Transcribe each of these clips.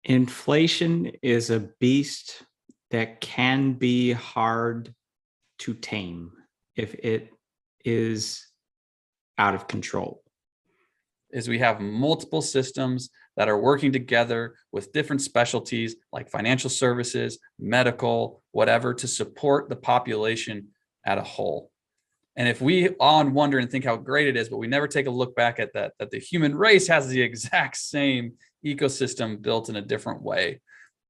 Inflation is a beast that can be hard to tame if it is out of control. Is we have multiple systems that are working together with different specialties like financial services, medical, whatever, to support the population at a whole. And if we all wonder and think how great it is, but we never take a look back at that the human race has the exact same ecosystem built in a different way.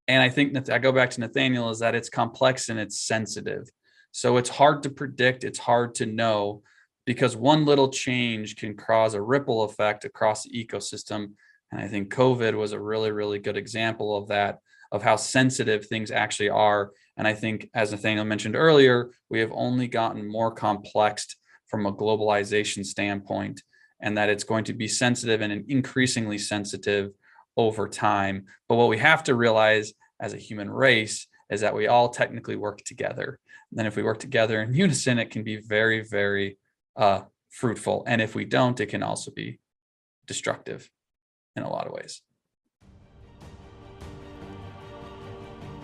And I think I go back to Nathaniel, is that it's complex and it's sensitive. So it's hard to predict. It's hard to know, because one little change can cause a ripple effect across the ecosystem. And I think COVID was a really, really good example of that, of how sensitive things actually are. And I think, as Nathaniel mentioned earlier, we have only gotten more complex from a globalization standpoint, and that it's going to be sensitive and increasingly sensitive over time. But what we have to realize as a human race is that we all technically work together. And then if we work together in unison, it can be very, very fruitful. And if we don't, it can also be destructive in a lot of ways.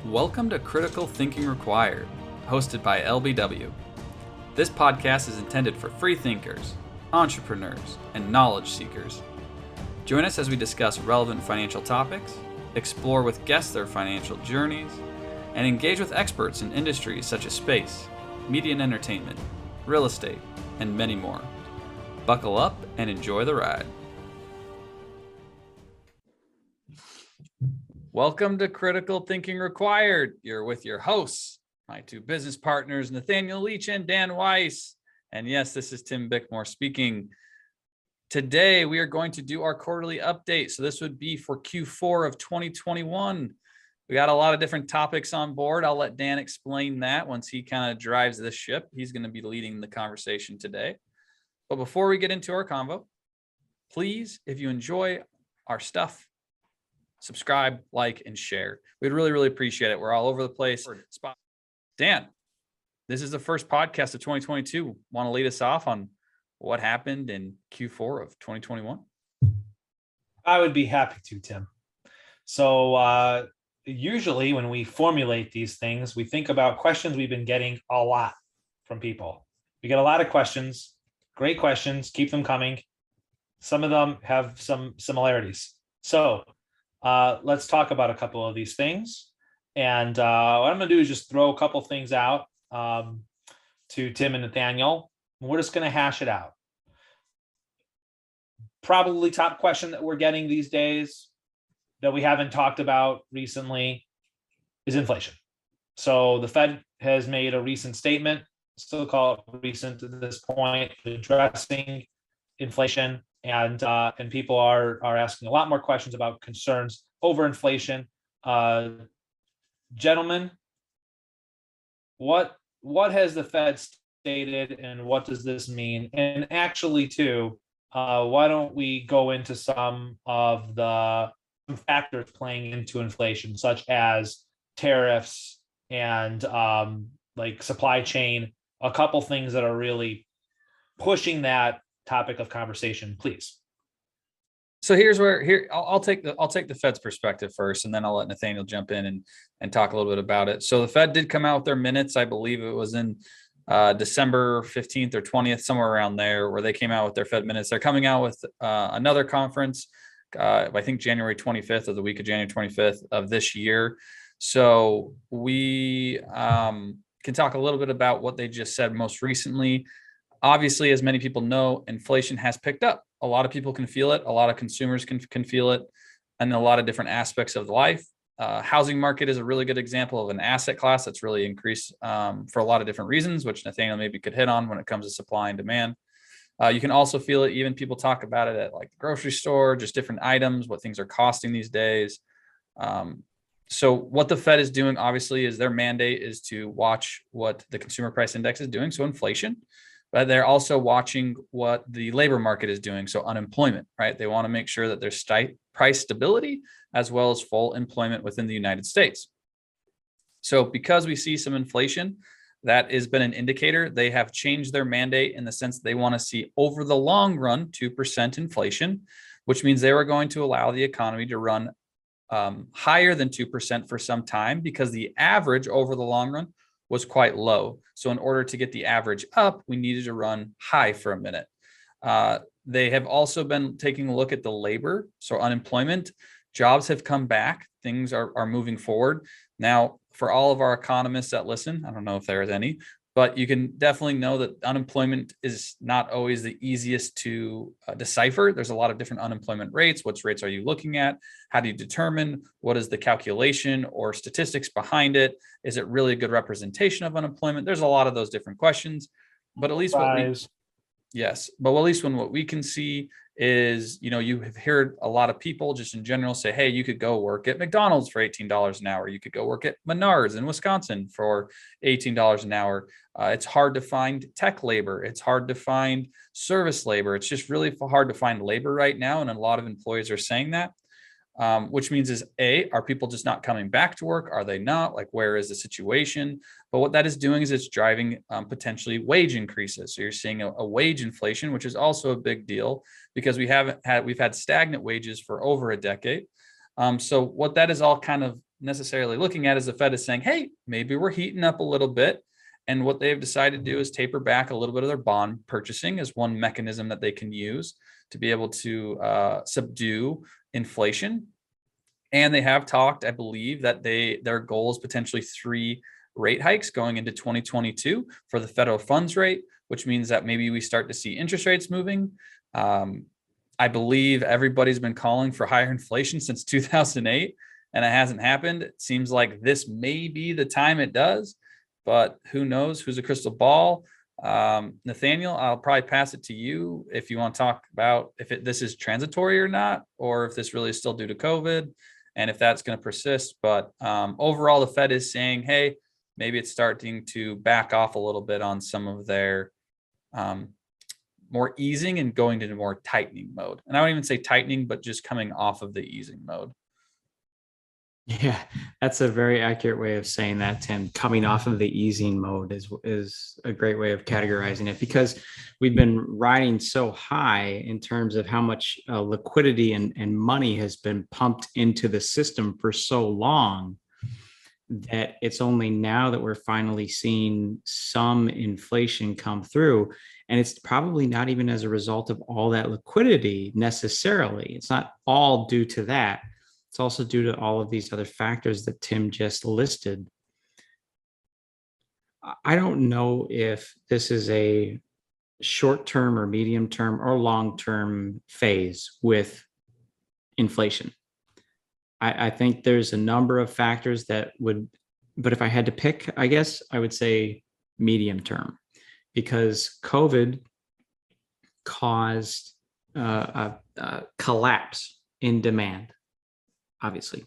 Welcome to Critical Thinking Required, hosted by LBW. This podcast is intended for free thinkers, entrepreneurs, and knowledge seekers. Join us as we discuss relevant financial topics, explore with guests their financial journeys, and engage with experts in industries such as space, media and entertainment, real estate, and many more. Buckle up and enjoy the ride. Welcome to Critical Thinking Required. You're with your hosts, my two business partners, Nathaniel Leach and Dan Weiss. And yes, this is Tim Bickmore speaking. Today, we are going to do our quarterly update. So this would be for Q4 of 2021. We got a lot of different topics on board. I'll let Dan explain that once he kind of drives this ship. He's going to be leading the conversation today. But before we get into our convo, please, if you enjoy our stuff, subscribe, like, and share. We'd really, really appreciate it. We're all over the place. Dan, this is the first podcast of 2022. Want to lead us off on what happened in Q4 of 2021? I would be happy to, Tim. So usually when we formulate these things, we think about questions we've been getting a lot from people. We get a lot of questions, great questions, keep them coming. Some of them have some similarities. So let's talk about a couple of these things. And what I'm going to do is just throw a couple things out to Tim and Nathaniel. We're just going to hash it out. Probably top question that we're getting these days that we haven't talked about recently is inflation. So the Fed has made a recent statement, still call it recent at this point, addressing inflation, and people are asking a lot more questions about concerns over inflation. Gentlemen, what has the Fed stated, and what does this mean? And actually, too, why don't we go into some of the factors playing into inflation, such as tariffs and like supply chain, a couple things that are really pushing that topic of conversation, please. So here's where I'll take the Fed's perspective first, and then I'll let Nathaniel jump in and talk a little bit about it. So the Fed did come out with their minutes. I believe it was in December 15th or 20th, somewhere around there, where they came out with their Fed minutes. They're coming out with another conference, I think January 25th, or the week of January 25th of this year. So we can talk a little bit about what they just said most recently. Obviously, as many people know, inflation has picked up. A lot of people can feel it. A lot of consumers can feel it, and a lot of different aspects of life. Housing market is a really good example of an asset class that's really increased for a lot of different reasons, which Nathaniel maybe could hit on when it comes to supply and demand. You can also feel it. Even people talk about it at like the grocery store, just different items, what things are costing these days. So what the Fed is doing, obviously, is their mandate is to watch what the consumer price index is doing, so inflation. But they're also watching what the labor market is doing, so unemployment, right? They want to make sure that there's price stability as well as full employment within the United States. So because we see some inflation, that has been an indicator. They have changed their mandate in the sense they want to see over the long run 2% inflation, which means they were going to allow the economy to run higher than 2% for some time because the average over the long run was quite low. So in order to get the average up, we needed to run high for a minute. They have also been taking a look at the labor. So unemployment, jobs have come back. Things are moving forward. Now, for all of our economists that listen, I don't know if there is any, but you can definitely know that unemployment is not always the easiest to decipher. There's a lot of different unemployment rates. What rates are you looking at? How do you determine what is the calculation or statistics behind it? Is it really a good representation of unemployment? There's a lot of those different questions, but at least yes, but at least what we can see is, you have heard a lot of people just in general say, hey, you could go work at McDonald's for $18 an hour. You could go work at Menards in Wisconsin for $18 an hour. It's hard to find tech labor. It's hard to find service labor. It's just really hard to find labor right now. And a lot of employees are saying that. Which means is are people just not coming back to work? Are they not? Like, where is the situation? But what that is doing is it's driving potentially wage increases. So you're seeing a wage inflation, which is also a big deal because we've had stagnant wages for over a decade. So what that is all kind of necessarily looking at is the Fed is saying, hey, maybe we're heating up a little bit. And what they've decided to do is taper back a little bit of their bond purchasing as one mechanism that they can use to be able to subdue inflation. And they have talked, I believe, that their goal is potentially 3 rate hikes going into 2022 for the federal funds rate, which means that maybe we start to see interest rates moving. I believe everybody's been calling for higher inflation since 2008, and it hasn't happened. It seems like this may be the time it does, but who knows? Who's a crystal ball? Nathaniel, I'll probably pass it to you if you want to talk about if this is transitory or not, or if this really is still due to COVID and if that's going to persist. But overall, the Fed is saying, hey, maybe it's starting to back off a little bit on some of their more easing and going into more tightening mode. And I don't even say tightening, but just coming off of the easing mode. Yeah, that's a very accurate way of saying that, Tim. Coming off of the easing mode is a great way of categorizing it, because we've been riding so high in terms of how much liquidity and money has been pumped into the system for so long that it's only now that we're finally seeing some inflation come through. And it's probably not even as a result of all that liquidity necessarily. It's not all due to that. It's also due to all of these other factors that Tim just listed. I don't know if this is a short-term or medium-term or long-term phase with inflation. I think there's a number of factors that would, but if I had to pick, I guess I would say medium-term, because COVID caused a collapse in demand, obviously.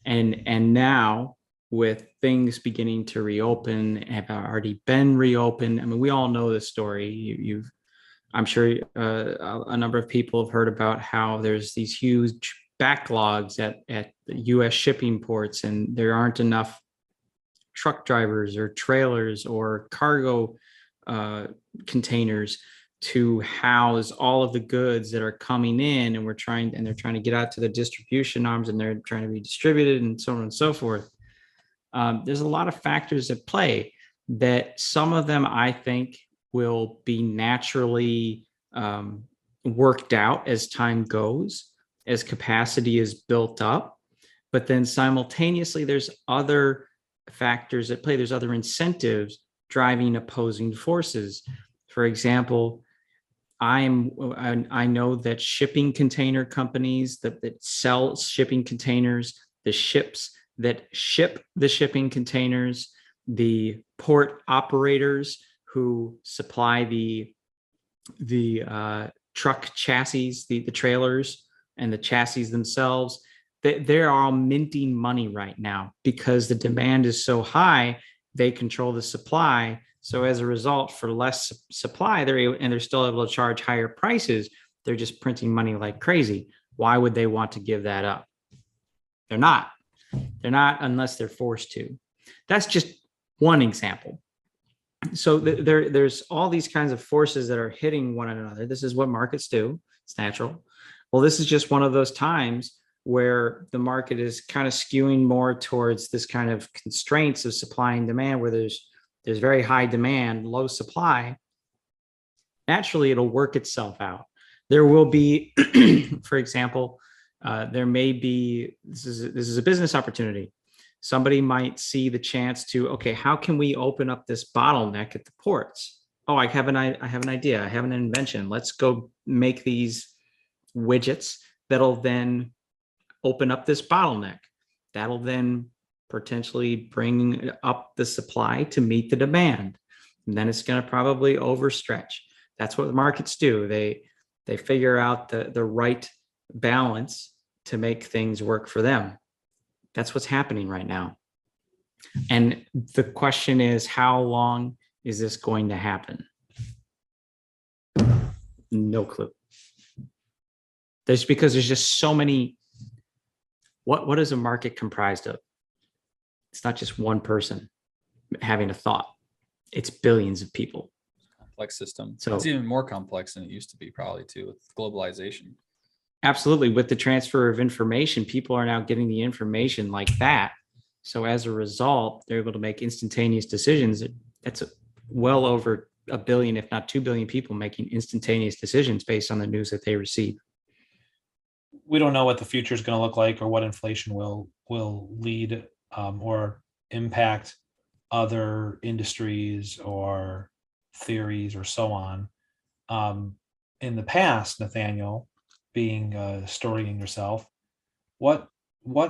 And now with things beginning to reopen, have already been reopened. I mean, we all know the story. I'm sure a number of people have heard about how there's these huge backlogs at the US shipping ports, and there aren't enough truck drivers or trailers or cargo containers to house all of the goods that are coming in, and they're trying to get out to the distribution arms, and they're trying to be distributed, and so on and so forth. There's a lot of factors at play that some of them I think will be naturally worked out as time goes, as capacity is built up. But then simultaneously, there's other factors at play. There's other incentives driving opposing forces. For example, I know that shipping container companies that sell shipping containers, the ships that ship the shipping containers, the port operators who supply the truck chassis, the trailers and the chassis themselves, they're all minting money right now because the demand is so high. They control the supply. So as a result, for less supply, they're still able to charge higher prices. They're just printing money like crazy. Why would they want to give that up? They're not unless they're forced to. That's just one example. So there's all these kinds of forces that are hitting one another. This is what markets do. It's natural. Well, this is just one of those times where the market is kind of skewing more towards this kind of constraints of supply and demand, where there's very high demand, low supply, naturally it'll work itself out. There will be, for example, there may be, this is a business opportunity. Somebody might see the chance to, okay, how can we open up this bottleneck at the ports? Oh, I have an idea. I have an invention. Let's go make these widgets that'll then open up this bottleneck. That'll then potentially bring up the supply to meet the demand. And then it's going to probably overstretch. That's what the markets do. They figure out the right balance to make things work for them. That's what's happening right now. And the question is, how long is this going to happen? No clue. Because there's just so many. What is a market comprised of? It's not just one person having a thought. It's billions of people. Complex system. So it's even more complex than it used to be, probably too, with globalization. Absolutely. With the transfer of information, people are now getting the information like that. So as a result, they're able to make instantaneous decisions. That's well over 1 billion, if not 2 billion people making instantaneous decisions based on the news that they receive. We don't know what the future is going to look like, or what inflation will lead or impact other industries or theories or so on. In the past, Nathaniel, being a historian yourself, what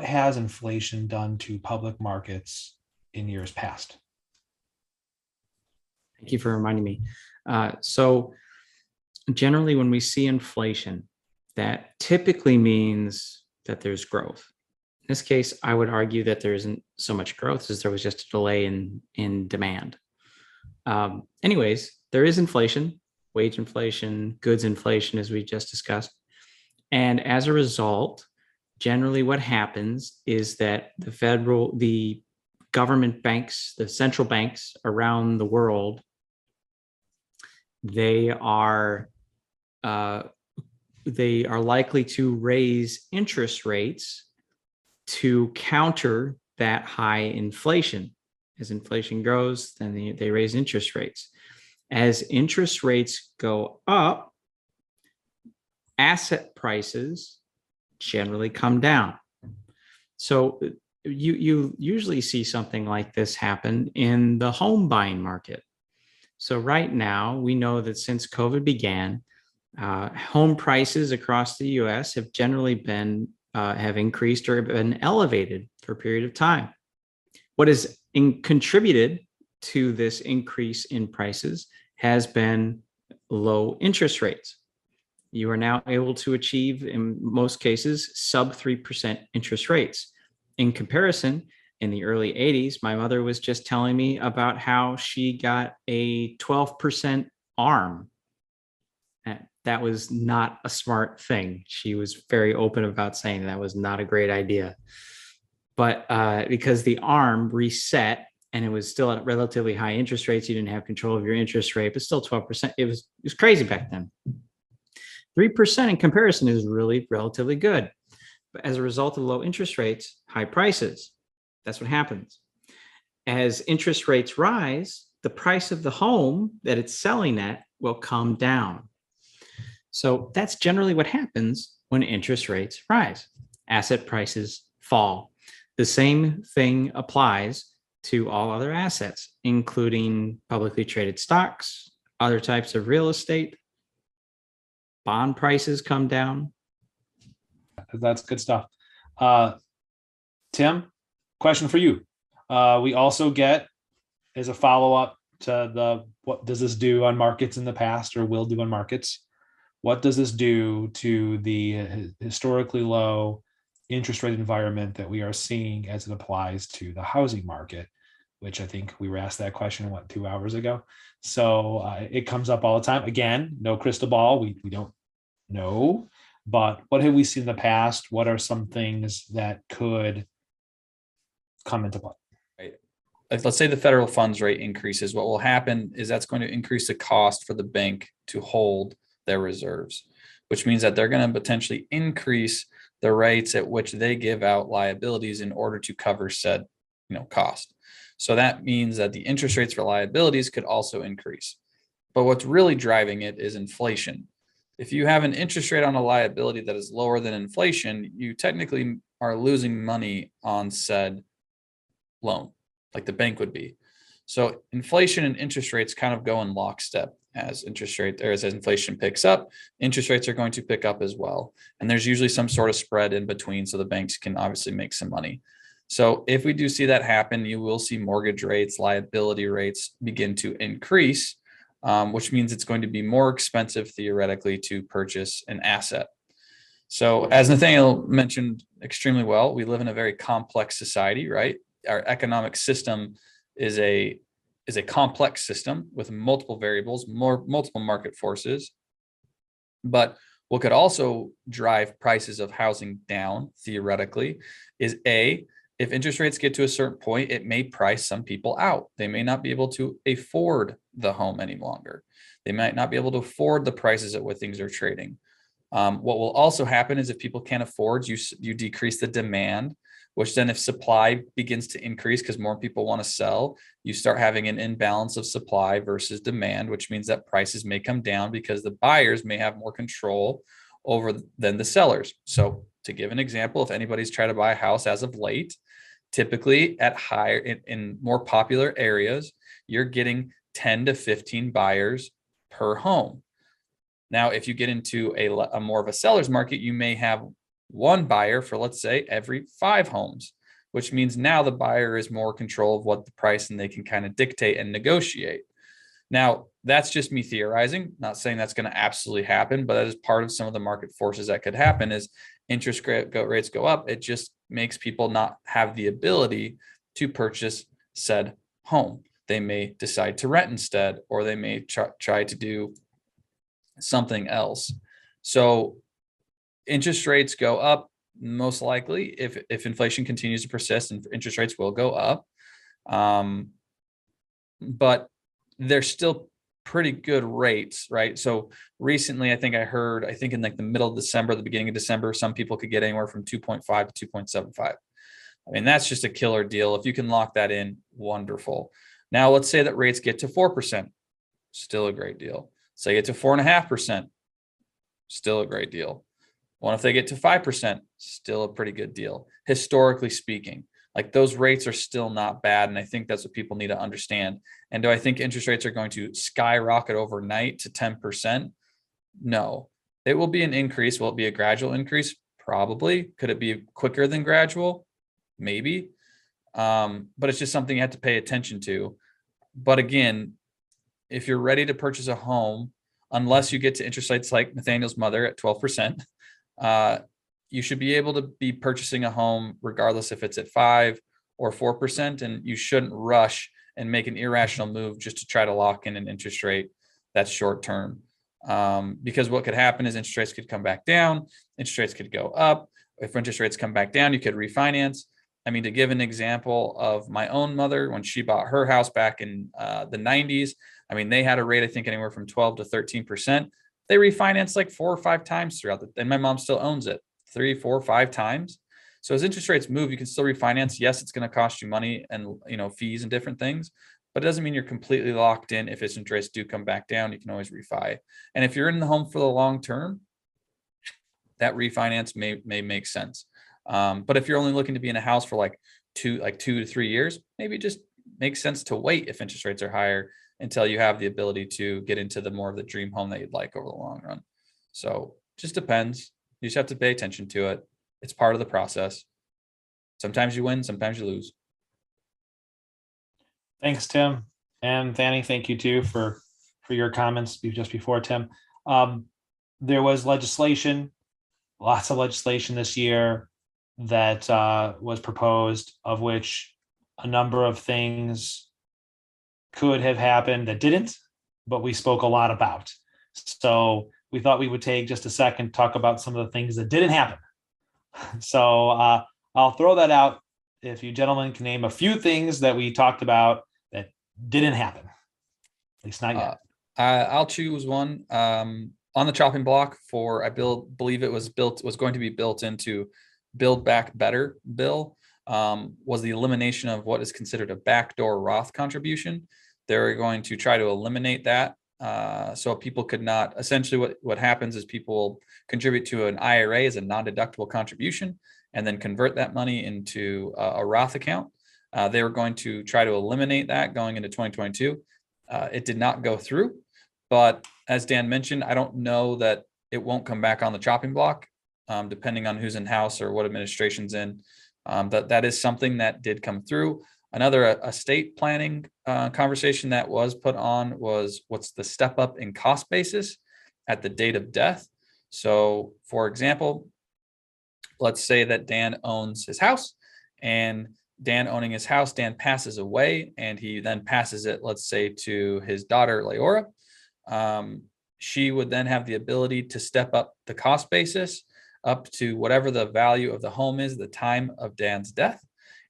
has inflation done to public markets in years past? Thank you for reminding me. So generally, when we see inflation, that typically means that there's growth. In this case, I would argue that there isn't so much growth as there was just a delay in demand. Anyways, there is inflation, wage inflation, goods inflation, as we just discussed. And as a result, generally what happens is that the government banks, the central banks around the world, they are likely to raise interest rates to counter that high inflation. As inflation grows, then they raise interest rates. As interest rates go up, asset prices generally come down. So you usually see something like this happen in the home buying market. So right now, we know that since COVID began, home prices across the US have generally have increased or been elevated for a period of time. What has contributed to this increase in prices has been low interest rates. You are now able to achieve, in most cases, sub 3% interest rates. In comparison, in the early 80s, my mother was just telling me about how she got a 12% ARM. That was not a smart thing. She was very open about saying that was not a great idea. But because the ARM reset and it was still at relatively high interest rates, you didn't have control of your interest rate, but still 12%. It was crazy back then. 3% in comparison is really relatively good. But as a result of low interest rates, high prices, that's what happens. As interest rates rise, the price of the home that it's selling at will come down. So that's generally what happens when interest rates rise. Asset prices fall. The same thing applies to all other assets, including publicly traded stocks, other types of real estate. Bond prices come down. That's good stuff. Tim, question for you. We also get, as a follow-up to what does this do on markets in the past or will do on markets? What does this do to the historically low interest rate environment that we are seeing as it applies to the housing market, which I think we were asked that question, 2 hours ago. So it comes up all the time. Again, no crystal ball. We don't know, but what have we seen in the past? What are some things that could come into play? Right. Like, let's say the federal funds rate increases. What will happen is that's going to increase the cost for the bank to hold their reserves, which means that they're going to potentially increase the rates at which they give out liabilities in order to cover said, cost. So that means that the interest rates for liabilities could also increase. But what's really driving it is inflation. If you have an interest rate on a liability that is lower than inflation, you technically are losing money on said loan, like the bank would be. So inflation and interest rates kind of go in lockstep. As inflation picks up, interest rates are going to pick up as well. And there's usually some sort of spread in between, so the banks can obviously make some money. So if we do see that happen, you will see mortgage rates, liability rates begin to increase, which means it's going to be more expensive theoretically to purchase an asset. So as Nathaniel mentioned extremely well, we live in a very complex society, right? Our economic system is a complex system with multiple variables, multiple market forces. But what could also drive prices of housing down theoretically is if interest rates get to a certain point, it may price some people out. They may not be able to afford the home any longer. They might not be able to afford the prices at what things are trading. What will also happen is if people can't afford, you decrease the demand, which then if supply begins to increase because more people want to sell, you start having an imbalance of supply versus demand, which means that prices may come down because the buyers may have more control over than the sellers. So to give an example, if anybody's tried to buy a house as of late, typically at higher in more popular areas, you're getting 10 to 15 buyers per home. Now, if you get into a more of a seller's market, you may have one buyer for, let's say, every 5 homes, which means now the buyer is more control of what the price and they can kind of dictate and negotiate. Now, that's just me theorizing, not saying that's going to absolutely happen, but that is part of some of the market forces that could happen is interest rates go up. It just makes people not have the ability to purchase said home. They may decide to rent instead, or they may try to do something else. So interest rates go up, most likely if inflation continues to persist, and interest rates will go up. But they're still pretty good rates, right? So recently, I think in like the middle of December, the beginning of December, some people could get anywhere from 2.5 to 2.75. I mean, that's just a killer deal. If you can lock that in, wonderful. Now, let's say that rates get to 4%, still a great deal. Say get to 4.5%, still a great deal. What if they get to 5%? Still a pretty good deal. Historically speaking, like those rates are still not bad. And I think that's what people need to understand. And do I think interest rates are going to skyrocket overnight to 10%? No, it will be an increase. Will it be a gradual increase? Probably. Could it be quicker than gradual? Maybe. But it's just something you have to pay attention to. But again, if you're ready to purchase a home, unless you get to interest rates like Nathaniel's mother at 12%, you should be able to be purchasing a home regardless if it's at 5 or 4%, and you shouldn't rush and make an irrational move just to try to lock in an interest rate that's short term. Because what could happen is interest rates could come back down, interest rates could go up. If interest rates come back down, you could refinance. I mean, to give an example of my own mother, when she bought her house back in the 90s, I mean, they had a rate, I think, anywhere from 12 to 13%. They refinanced like 4 or 5 times throughout and my mom still owns it 3, 4, 5 times. So as interest rates move, you can still refinance. Yes, it's going to cost you money and, fees and different things, but it doesn't mean you're completely locked in. If interest rates do come back down, you can always refi. And if you're in the home for the long term, that refinance may make sense. But if you're only looking to be in a house for like 2 to 3 years, maybe it just makes sense to wait if interest rates are higher until you have the ability to get into the more of the dream home that you'd like over the long run. So just depends. You just have to pay attention to it. It's part of the process. Sometimes you win, sometimes you lose. Thanks, Tim. And Fanny, thank you too for your comments just before, Tim. There was legislation, lots of legislation this year that was proposed, of which a number of things could have happened that didn't, but we spoke a lot about. So we thought we would take just a second to talk about some of the things that didn't happen. So I'll throw that out. If you gentlemen can name a few things that we talked about that didn't happen, at least not yet. I'll choose one. on the chopping block for, believe it was going to be built into Build Back Better bill, was the elimination of what is considered a backdoor Roth contribution. They're going to try to eliminate that. So people could not, essentially what happens is people will contribute to an IRA as a non-deductible contribution and then convert that money into a Roth account. They were going to try to eliminate that going into 2022. It did not go through, but as Dan mentioned, I don't know that it won't come back on the chopping block, depending on who's in house or what administration's in. That is something that did come through. Another estate planning conversation that was put on was what's the step up in cost basis at the date of death. So, for example, let's say that Dan owns his house, and Dan owning his house, Dan passes away, and he then passes it, let's say, to his daughter, Leora. She would then have the ability to step up the cost basis up to whatever the value of the home is, the time of Dan's death.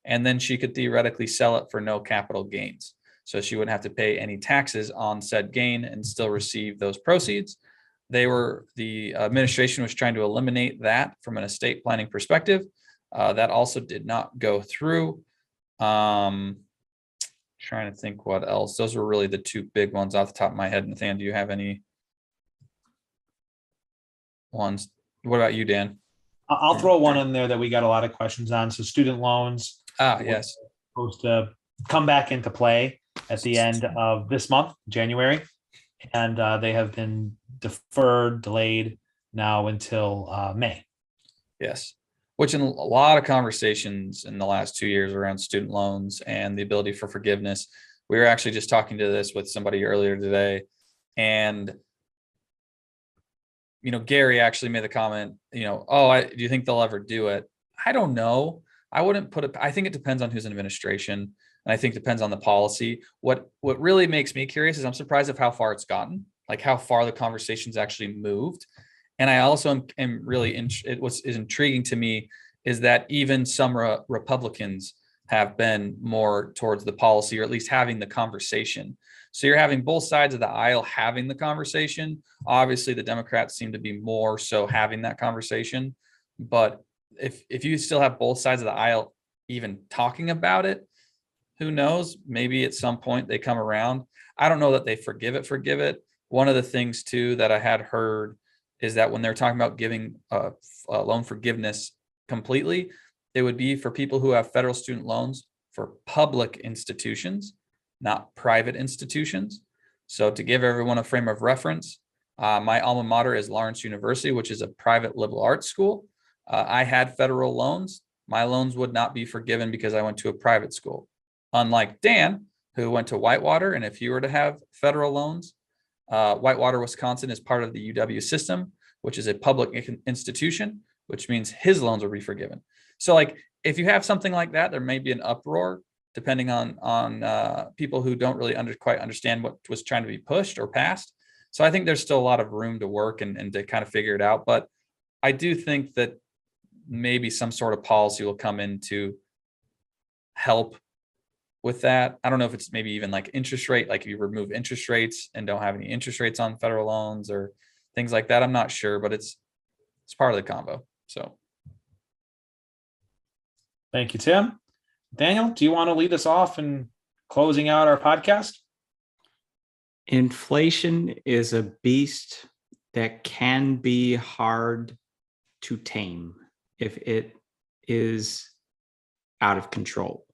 And then she could theoretically sell it for no capital gains. So she wouldn't have to pay any taxes on said gain and still receive those proceeds. The administration was trying to eliminate that from an estate planning perspective. That also did not go through. Trying to think what else. Those were really the two big ones off the top of my head. Nathan, do you have any ones? What about you, Dan? I'll throw one in there that we got a lot of questions on. So student loans. Yes. Supposed to come back into play at the end of this month, January. And they have been deferred, delayed now until May. Yes. Which in a lot of conversations in the last 2 years around student loans and the ability for forgiveness, we were actually just talking to this with somebody earlier today. And, Gary actually made the comment, do you think they'll ever do it? I don't know. I wouldn't put it, I think it depends on who's in administration. And I think it depends on the policy. What really makes me curious is I'm surprised of how far it's gotten, like how far the conversation's actually moved. And I also am really, is intriguing to me is that even some Republicans have been more towards the policy, or at least having the conversation. So you're having both sides of the aisle having the conversation. Obviously, the Democrats seem to be more so having that conversation. But if you still have both sides of the aisle even talking about it, who knows? Maybe at some point they come around. I don't know that they forgive it. One of the things too that I had heard is that when they're talking about giving loan forgiveness completely, it would be for people who have federal student loans for public institutions, not private institutions. So to give everyone a frame of reference, my alma mater is Lawrence University, which is a private liberal arts school. I had federal loans. My loans would not be forgiven because I went to a private school. Unlike Dan, who went to Whitewater, and if you were to have federal loans, Whitewater, Wisconsin is part of the UW system, which is a public institution, which means his loans will be forgiven. So like, if you have something like that, there may be an uproar depending on people who don't really quite understand what was trying to be pushed or passed. So I think there's still a lot of room to work and to kind of figure it out. But I do think that maybe some sort of policy will come in to help with that. I don't know if it's maybe even like interest rate, like if you remove interest rates and don't have any interest rates on federal loans or things like that. I'm not sure, but it's part of the combo. So. Thank you, Tim. Daniel, do you want to lead us off in closing out our podcast? Inflation is a beast that can be hard to tame if it is out of control.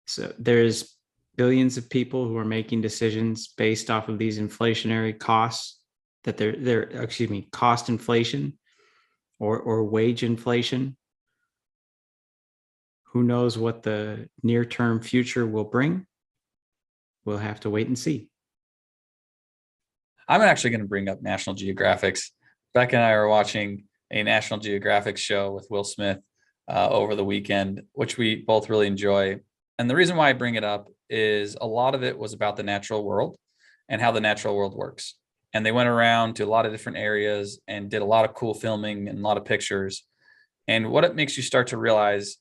So there's billions of people who are making decisions based off of these inflationary costs that cost inflation or wage inflation. Who knows what the near-term future will bring? We'll have to wait and see. I'm actually going to bring up National Geographic's. Becca and I were watching a National Geographic show with Will Smith over the weekend, which we both really enjoy. And the reason why I bring it up is a lot of it was about the natural world and how the natural world works. And they went around to a lot of different areas and did a lot of cool filming and a lot of pictures. And what it makes you start to realize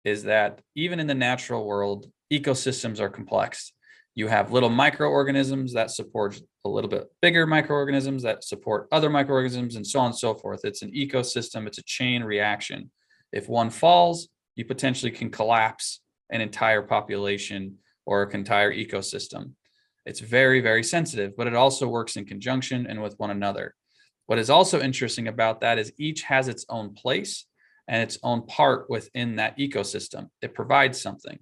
is that even in the natural world, ecosystems are complex. You have little microorganisms that support a little bit bigger microorganisms that support other microorganisms, and so on and so forth. It's an ecosystem. It's a chain reaction. If one falls, you potentially can collapse an entire population or an entire ecosystem. It's very, very sensitive, but it also works in conjunction and with one another. What is also interesting about that is each has its own place and its own part within that ecosystem. It provides something.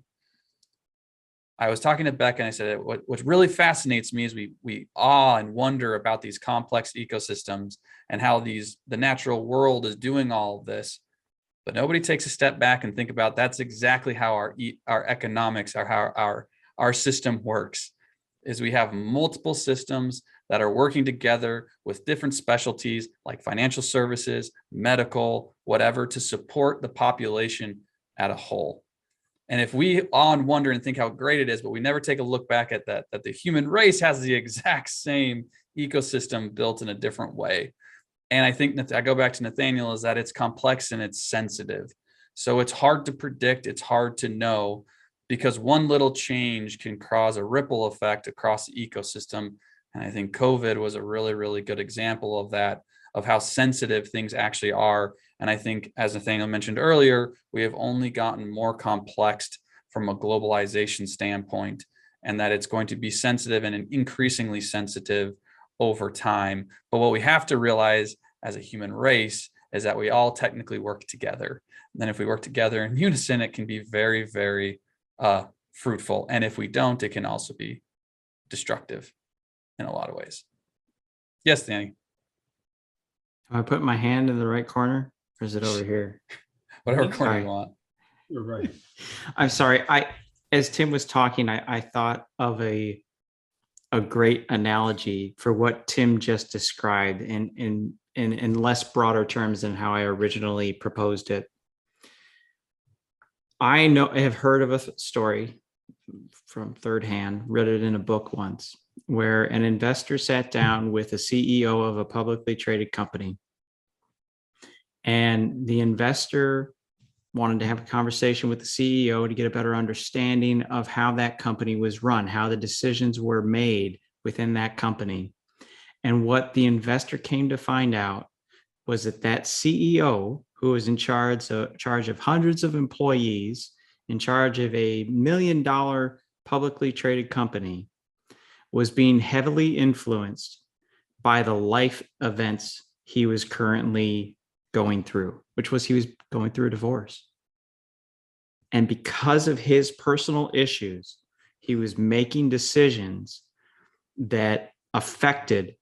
I was talking to Beck and I said, what really fascinates me is we awe and wonder about these complex ecosystems and how the natural world is doing all of this, but nobody takes a step back and think about that's exactly how our economics, how our system works, is we have multiple systems that are working together with different specialties like financial services, medical, whatever, to support the population at a whole. And if we awe and wonder and think how great it is, but we never take a look back at that the human race has the exact same ecosystem built in a different way. And I think that I go back to Nathaniel, is that it's complex and it's sensitive. So it's hard to predict. It's hard to know, because one little change can cause a ripple effect across the ecosystem. And I think COVID was a really, really good example of that, of how sensitive things actually are. And I think, as Nathaniel mentioned earlier, we have only gotten more complex from a globalization standpoint, and that it's going to be sensitive and increasingly sensitive over time. But what we have to realize as a human race is that we all technically work together. And then if we work together in unison, it can be very, very fruitful. And if we don't, it can also be destructive in a lot of ways. Yes, Danny. Am I putting my hand in the right corner, or is it over here? Whatever That's corner right. you want. You're right. I'm sorry. As Tim was talking, I thought of a great analogy for what Tim just described in less broader terms than how I originally proposed it. I have heard of a story from third hand, read it in a book once, where an investor sat down with a CEO of a publicly traded company. And the investor wanted to have a conversation with the CEO to get a better understanding of how that company was run, how the decisions were made within that company. And what the investor came to find out was that CEO, who was in charge of hundreds of employees, in charge of $1 million publicly traded company, was being heavily influenced by the life events he was currently going through, which was he was going through a divorce. And because of his personal issues, he was making decisions that affected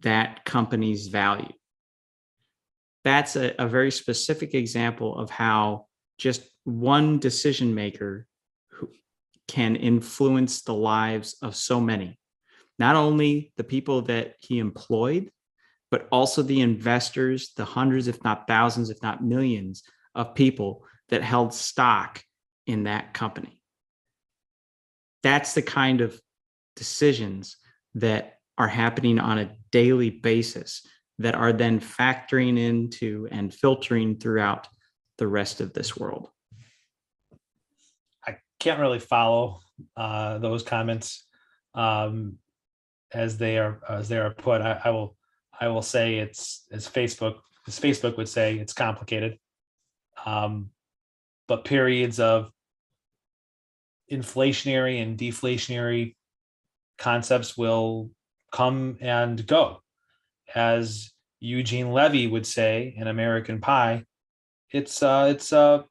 that company's value. That's a very specific example of how just one decision maker can influence the lives of so many. Not only the people that he employed, but also the investors, the hundreds, if not thousands, if not millions of people that held stock in that company. That's the kind of decisions that are happening on a daily basis that are then factoring into and filtering throughout the rest of this world. I can't really follow those comments as they are put. I will say it's, as Facebook would say, it's complicated. But periods of inflationary and deflationary concepts will come and go. As Eugene Levy would say in American Pie, it's a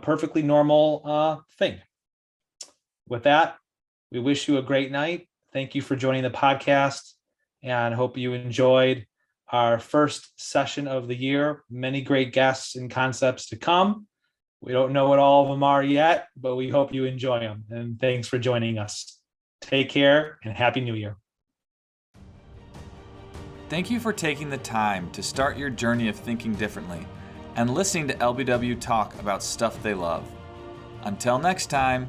perfectly normal thing. With that, we wish you a great night. Thank you for joining the podcast, and hope you enjoyed our first session of the year. Many great guests and concepts to come. We don't know what all of them are yet, but we hope you enjoy them. And thanks for joining us. Take care and Happy New Year. Thank you for taking the time to start your journey of thinking differently and listening to LBW talk about stuff they love. Until next time.